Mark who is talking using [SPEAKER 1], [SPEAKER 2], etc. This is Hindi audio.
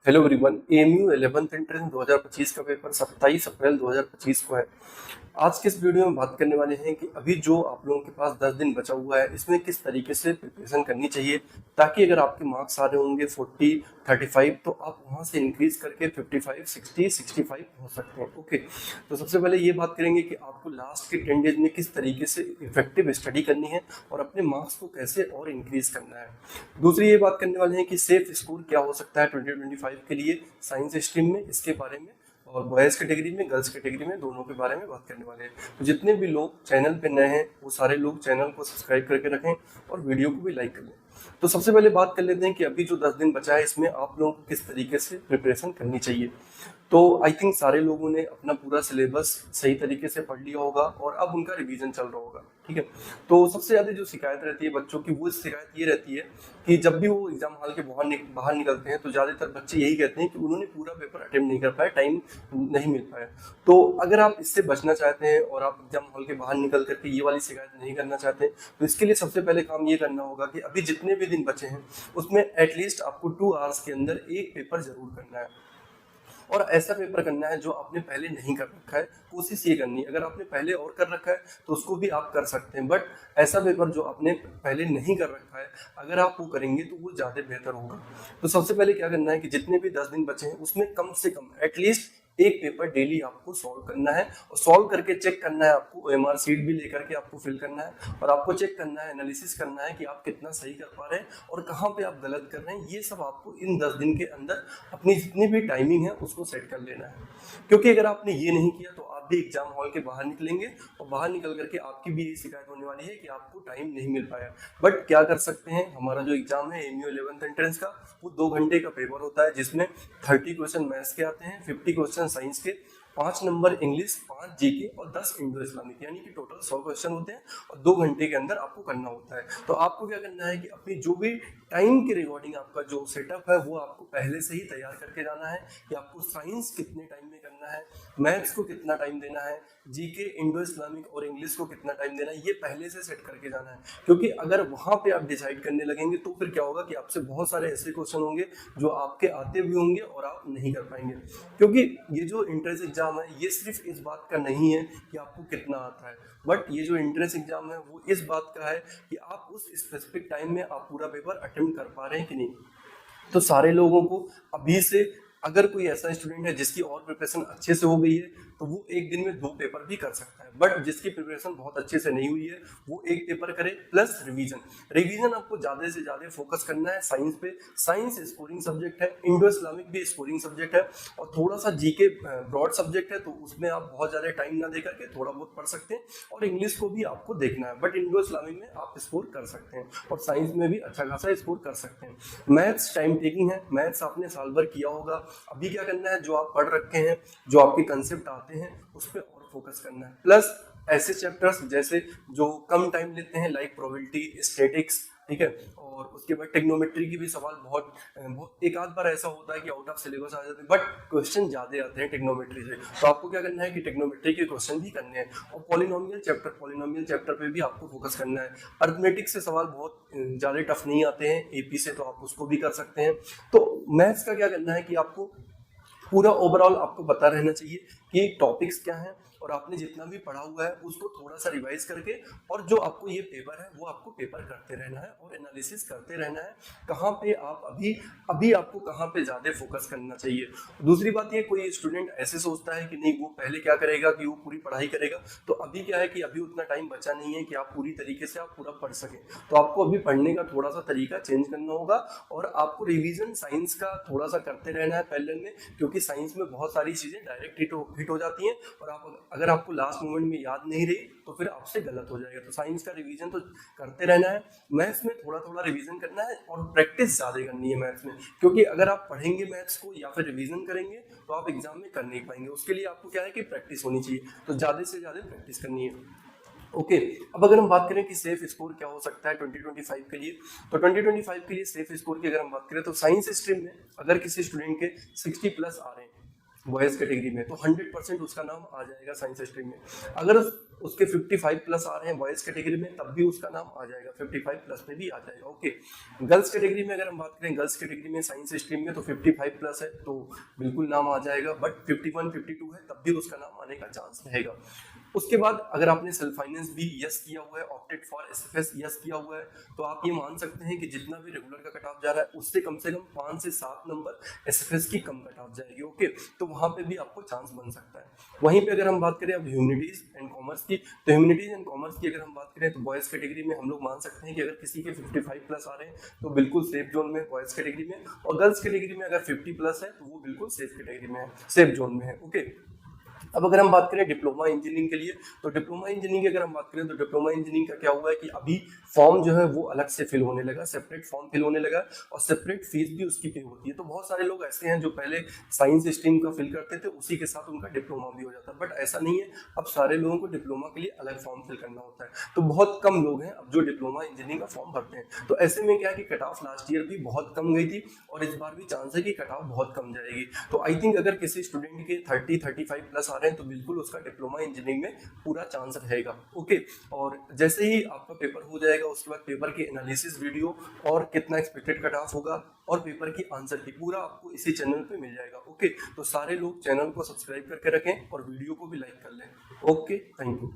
[SPEAKER 1] Hello everyone, AMU 11th entrance 2025 का पेपर 27 अप्रैल 2025 को है। आज के इस वीडियो में बात करने वाले हैं कि अभी जो आप लोगों के पास 10 दिन बचा हुआ है, इसमें किस तरीके से प्रिपरेशन करनी चाहिए ताकि अगर आपके मार्क्स आ रहे होंगे 40, 35 तो आप वहां से इंक्रीज करके 55, 60, 65 हो सकते हैं। ओके, तो सबसे पहले ये बात करेंगे कि आपको लास्ट के 10 डेज में किस तरीके से इफेक्टिव स्टडी करनी है और अपने मार्क्स को कैसे और इंक्रीज करना है। दूसरी ये बात करने वाले हैं कि सेफ स्कोर क्या हो सकता है 2025 के लिए साइंस स्ट्रीम में, इसके बारे में, और बॉयज कैटेगरी में, गर्ल्स कैटेगरी में, दोनों के बारे में बात करने वाले हैं। तो जितने भी लोग चैनल पे नए हैं वो सारे लोग चैनल को सब्सक्राइब करके रखें और वीडियो को भी लाइक कर लें। तो सबसे पहले बात कर लेते हैं कि अभी जो 10 दिन बचा है इसमें आप लोगों को किस तरीके से प्रिपरेशन करनी चाहिए। तो आई थिंक सारे लोगों ने अपना पूरा सिलेबस सही तरीके से पढ़ लिया होगा और अब उनका रिवीजन चल रहा होगा। ठीक है, तो सबसे ज़्यादा जो शिकायत रहती है बच्चों की, वो शिकायत ये रहती है कि जब भी वो एग्जाम हॉल के बाहर निकलते हैं तो ज़्यादातर बच्चे यही कहते हैं कि उन्होंने पूरा पेपर अटेम्प्ट नहीं कर पाया, टाइम नहीं मिल पाया। तो अगर आप इससे बचना चाहते हैं और आप एग्जाम हॉल के बाहर निकल करके ये वाली शिकायत नहीं करना चाहते, तो इसके लिए सबसे पहले काम ये करना होगा कि अभी जितने भी दिन बचे हैं उसमें एटलीस्ट आपको 2 आवर्स के अंदर एक पेपर जरूर करना है, और ऐसा पेपर करना है जो आपने पहले नहीं कर रखा है। कोशिश ये करनी है, अगर आपने पहले और कर रखा है तो उसको भी आप कर सकते हैं, बट ऐसा पेपर जो आपने पहले नहीं कर रखा है अगर आप वो करेंगे तो वो ज़्यादा बेहतर होगा। तो सबसे पहले क्या करना है कि जितने भी 10 दिन बचे हैं उसमें कम से कम एटलीस्ट एक पेपर डेली आपको सॉल्व करना है, और सॉल्व करके चेक करना है, आपको ओएमआर शीट भी लेकर के आपको फिल करना है और आपको चेक करना है, एनालिसिस करना है कि आप कितना सही कर पा रहे हैं और कहाँ पे आप गलत कर रहे हैं। ये सब आपको इन 10 दिन के अंदर अपनी जितनी भी टाइमिंग है उसको सेट कर लेना है, क्योंकि अगर आपने ये नहीं किया तो आप भी एग्जाम हॉल के बाहर निकलेंगे और बाहर निकल करके आपकी भी यही शिकायत होने वाली है कि आपको टाइम नहीं मिल पाया। बट क्या कर सकते हैं, हमारा जो एग्जाम है एएमयू 11th एंट्रेंस का, वो 2 घंटे का पेपर होता है जिसमें 30 क्वेश्चन मैथ्स के आते हैं, 50 क्वेश्चन साइंस के, 5 नंबर इंग्लिश, 5 जीके और 10 इंडो इस्लामिक, यानी कि टोटल 100 क्वेश्चन होते हैं और 2 घंटे के अंदर आपको करना होता है। तो आपको क्या करना है कि अपनी जो भी टाइम के रिकॉर्डिंग आपका जो सेटअप है वो आपको पहले से ही तैयार करके जाना है कि आपको साइंस कितने टाइम में करना है, मैथ्स को कितना टाइम देना है, जीके, इंडो इस्लामिक और इंग्लिश को कितना टाइम देना है, ये पहले से सेट करके जाना है। क्योंकि अगर वहाँ पे आप डिसाइड करने लगेंगे तो फिर क्या होगा कि आपसे बहुत सारे ऐसे क्वेश्चन होंगे जो आपके आते भी होंगे और आप नहीं कर पाएंगे। क्योंकि ये जो एंट्रेंस एग्जाम है ये सिर्फ इस बात का नहीं है कि आपको कितना आता है, बट ये जो एंट्रेंस एग्जाम है वो इस बात का है कि आप उस स्पेसिफिक टाइम में आप पूरा पेपर अटेम्प्ट कर पा रहे हैं कि नहीं। तो सारे लोगों को अभी से, अगर कोई ऐसा स्टूडेंट है जिसकी और प्रिपरेशन अच्छे से हो गई है तो वो एक दिन में 2 पेपर भी कर सकता है, बट जिसकी प्रिपरेशन बहुत अच्छे से नहीं हुई है वो एक पेपर करे प्लस रिवीजन आपको ज़्यादा से ज़्यादा फोकस करना है साइंस पे। साइंस स्कोरिंग सब्जेक्ट है, इंडो इस्लामिक भी स्कोरिंग सब्जेक्ट है और थोड़ा सा जीके ब्रॉड सब्जेक्ट है, तो उसमें आप बहुत ज़्यादा टाइम ना दे करके थोड़ा बहुत पढ़ सकते हैं, और इंग्लिश को भी आपको देखना है, बट इंडो इस्लामिक में आप स्कोर कर सकते हैं और साइंस में भी अच्छा खासा स्कोर कर सकते हैं। मैथ्स टाइम टेकिंग है, मैथ्स आपने साल भर किया होगा, अभी क्या करना है जो आप पढ़ रखे हैं, जो आपके कंसेप्ट आते हैं उस पर और फोकस करना है। प्लस ऐसे चैप्टर्स जैसे जो कम टाइम लेते हैं लाइक प्रोबेबिलिटी, स्टैटिक्स, ठीक है, और उसके बाद टेक्नोमेट्री की भी सवाल बहुत एक आध बार ऐसा होता है कि आउट ऑफ सिलेबस आ जाते हैं, बट क्वेश्चन ज़्यादा आते हैं टेक्नोमेट्री से, तो आपको क्या करना है कि टेक्नोमेट्री के क्वेश्चन भी करने हैं। और पॉलिनोमियल चैप्टर पे भी आपको फोकस करना है। अर्थमेटिक्स से सवाल बहुत ज़्यादा टफ नहीं आते हैं एपी से, तो आप उसको भी कर सकते हैं। तो मैथ्स का क्या करना है कि आपको पूरा ओवरऑल आपको पता रहना चाहिए कि टॉपिक्स क्या हैं, और आपने जितना भी पढ़ा हुआ है उसको थोड़ा सा रिवाइज करके, और जो आपको ये पेपर है वो आपको पेपर करते रहना है और एनालिसिस करते रहना है कहाँ पे आप अभी आपको कहाँ पे ज़्यादा फोकस करना चाहिए। दूसरी बात ये, कोई स्टूडेंट ऐसे सोचता है कि नहीं वो पहले क्या करेगा कि वो पूरी पढ़ाई करेगा, तो अभी क्या है कि अभी उतना टाइम बचा नहीं है कि आप पूरी तरीके से आप पूरा पढ़ सकें, तो आपको अभी पढ़ने का थोड़ा सा तरीका चेंज करना होगा और आपको रिविजन साइंस का थोड़ा सा करते रहना है पैरेलल में, क्योंकि साइंस में बहुत सारी चीज़ें डायरेक्ट हिट हो जाती हैं और अगर आपको लास्ट मोमेंट में याद नहीं रही तो फिर आपसे गलत हो जाएगा। तो साइंस का रिवीजन तो करते रहना है, मैथ्स में थोड़ा थोड़ा रिवीजन करना है और प्रैक्टिस ज़्यादा करनी है मैथ्स में, क्योंकि अगर आप पढ़ेंगे मैथ्स को या फिर रिवीजन करेंगे तो आप एग्जाम में कर नहीं पाएंगे। उसके लिए आपको क्या है कि प्रैक्टिस होनी चाहिए, तो ज़्यादा से ज़्यादा प्रैक्टिस करनी है। ओके, अब अगर हम बात करें कि सेफ स्कोर क्या हो सकता है 2025 के लिए, तो 2025 के लिए सेफ स्कोर की अगर हम बात करें तो साइंस स्ट्रीम में अगर किसी स्टूडेंट के 60 प्लस आ रहे हैं, बॉयज कैटेगरी में, तो 100% उसका नाम आ जाएगा साइंस स्ट्रीम में। अगर उसके 55 प्लस आ रहे हैं बॉयज कैटेगरी में, तब भी उसका नाम आ जाएगा, 55 प्लस में भी आ जाएगा। ओके, गर्ल्स कैटेगरी में अगर हम बात करें, गर्ल्स कैटेगरी में साइंस स्ट्रीम में तो 55 प्लस है तो बिल्कुल नाम आ जाएगा, बट 51 52 है तब भी उसका नाम आने का चांस रहेगा। उसके बाद अगर आपने सेल्फ फाइनेंस भी यस किया हुआ है, ऑप्टेड फॉर एसएफएस यस किया हुआ है, तो आप ये मान सकते हैं कि जितना भी रेगुलर का कट ऑफ जा रहा है उससे कम 5 से 7 नंबर एसएफएस की कम कट ऑफ जाएगी। ओके, तो वहां पे भी आपको चांस बन सकता है। वहीं पे अगर हम बात करें अब ह्यूमैनिटीज एंड कॉमर्स की, तो ह्यूमैनिटीज एंड कॉमर्स की अगर हम बात करें तो बॉयज कैटेगरी में हम लोग मान सकते हैं कि अगर किसी के 55 प्लस आ रहे हैं तो बिल्कुल सेफ जोन में बॉयज कैटेगरी में, और गर्ल्स कैटेगरी में अगर 50 प्लस है तो वो बिल्कुल सेफ कैटेगरी में है, सेफ जोन में है। ओके, अब अगर हम बात करें डिप्लोमा इंजीनियरिंग के लिए, तो डिप्लोमा इंजीनियरिंग की अगर हम बात करें तो डिप्लोमा इंजीनियरिंग का क्या हुआ है कि अभी फॉर्म जो है वो अलग से फिल होने लगा, सेपरेट फॉर्म फिल होने लगा और सेपरेट फीस भी उसकी पे होती है। तो बहुत सारे लोग ऐसे हैं जो पहले साइंस स्ट्रीम का फिल करते थे, उसी के साथ उनका डिप्लोमा भी हो जाता है, बट ऐसा नहीं है, अब सारे लोगों को डिप्लोमा के लिए अलग फॉर्म फिल करना होता है। तो बहुत कम लोग हैं अब जो डिप्लोमा इंजीनियरिंग का फॉर्म भरते हैं। तो ऐसे में क्या है कि कट ऑफ लास्ट ईयर भी बहुत कम गई थी और इस बार भी चांस है कि कट ऑफ बहुत कम जाएगी। तो आई थिंक अगर किसी स्टूडेंट के 30-35 प्लस आ रहे हैं तो बिल्कुल उसका डिप्लोमा इंजीनियरिंग में पूरा चांस रहेगा। ओके, और जैसे ही आपका पेपर हो जाएगा उसके बाद पेपर की एनालिसिस वीडियो और कितना एक्सपेक्टेड कट ऑफ होगा और पेपर की आंसर की पूरा आपको इसी चैनल पे मिल जाएगा। ओके, तो सारे लोग चैनल को सब्सक्राइब करके रखें और वीडियो को भी लाइक कर लें। Okay, thank you.